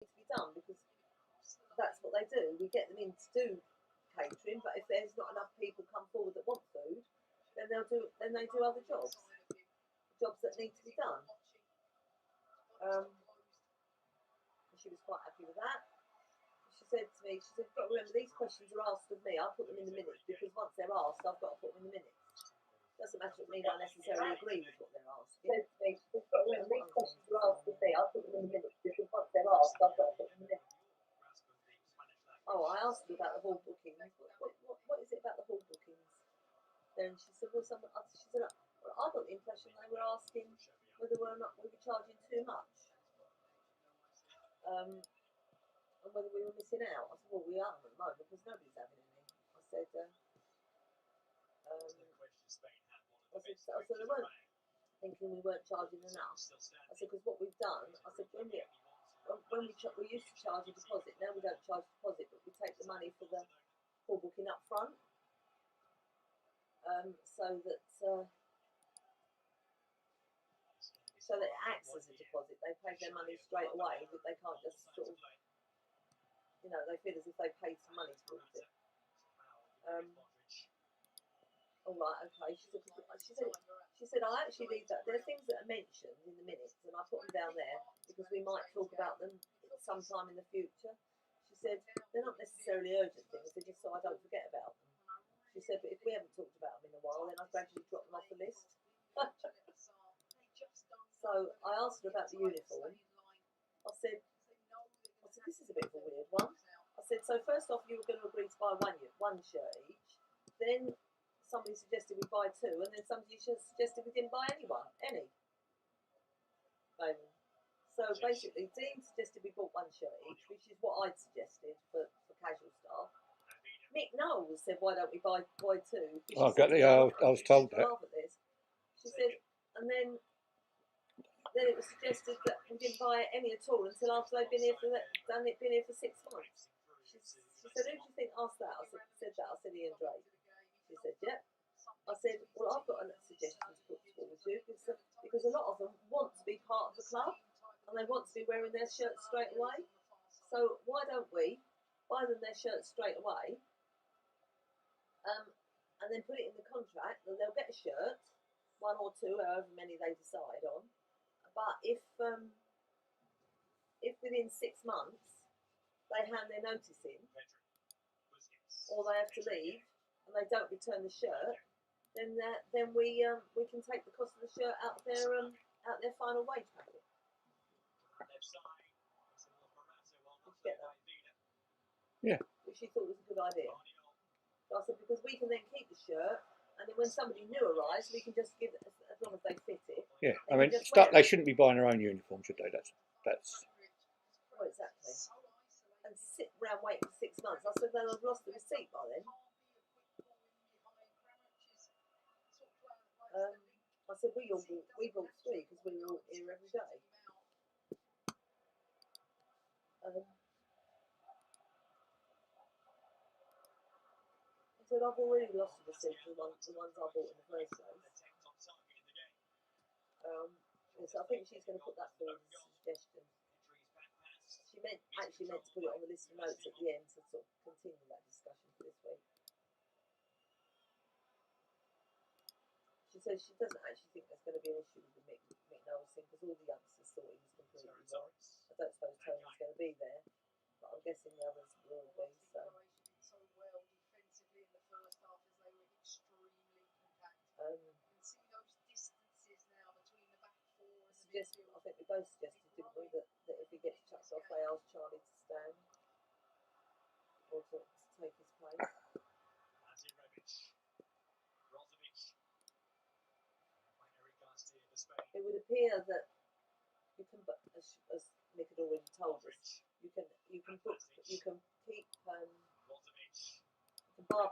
to be done, because that's what they do. We get them in to do catering, but if there's not enough people come forward that want food, then they do other jobs that need to be done. She was quite happy with that. She said to me, she said, "You've got to remember, these questions are asked of me. I put them in the minutes, because once they're asked, I've got to put them in the minutes. Doesn't matter if me I necessarily agree with what they're asking." She said to me, "You've got to remember, these questions are asked of me. I put them in the minutes, because once they're asked, I've got to put them in the minutes." Oh, I asked her about the hall bookings. What is it about the hall bookings? Then she said, "Well, she said, well, I got the impression they were asking whether or not we were charging too much, and whether we were missing out." I said, "Well, we are at the moment, because nobody's having any." I said, they weren't thinking we weren't charging enough. I said, because what we've done, I said, when we used to charge a deposit, now we don't charge a deposit, but we take the money for the hall booking up front, so that it acts as a deposit. They pay their money straight away, but they can't just sort of, they feel as if they paid some money towards it. All right, okay. She said, "I actually leave that. There are things that are mentioned in the minutes, and I put them down there because we might talk about them sometime in the future." She said, "They're not necessarily urgent things, they're just so I don't forget about them." She said, "But if we haven't talked about them in a while, then I gradually drop them off the list." So I asked her about the uniform. I said, "This is a bit of a weird one." I said, "So first off, you were going to agree to buy one shirt each. Then somebody suggested we buy two, and then somebody suggested we didn't buy any." So basically, Dean suggested we bought one shirt each, which is what I'd suggested for casual staff. Mick Knowles said, "Why don't we buy two?" Oh, I was told that. She said, and then it was suggested that we didn't buy any at all until after they'd been here for 6 months. She said, "Who do you think asked that?" I said, "I said Ian Drake." She said, "Yeah." I said, "Well, I've got a suggestion to put forward to you, because a lot of them want to be part of the club, and they want to be wearing their shirts straight away. So why don't we buy them their shirts straight away, and then put it in the contract that they'll get a shirt, one or two, however many they decide on. But if within 6 months they hand their notice in, or they have to leave and they don't return the shirt, then we can take the cost of the shirt out of their final wage packet." Did you get that? Yeah. Which she thought was a good idea. So I said, because we can then keep the shirt, and then when somebody new arrives, we can just give it, as long as they fit it. Yeah, I mean, they shouldn't be buying their own uniform, should they? That's. Well, exactly. And sit round waiting for 6 months. I said they'll have lost the receipt by then. I said we bought 3 because we were all here every day. I said, "I've already lost the receipt for the ones I bought in the first place." So I think she's going to put that forward as a suggestion. She actually meant to put it on the list of notes at the end to sort of continue that discussion for this week. She says she doesn't actually think there's going to be an issue with the Mick Knowles thing, because all the youngsters thought he was completely right. I don't suppose Tony's going to be there, but I'm guessing the others will be. So. I think we both suggested, didn't we, that if he gets chucked off, they ask Charlie to stand or to take his place. It would appear that you can, as Nick had already told us, you can keep bar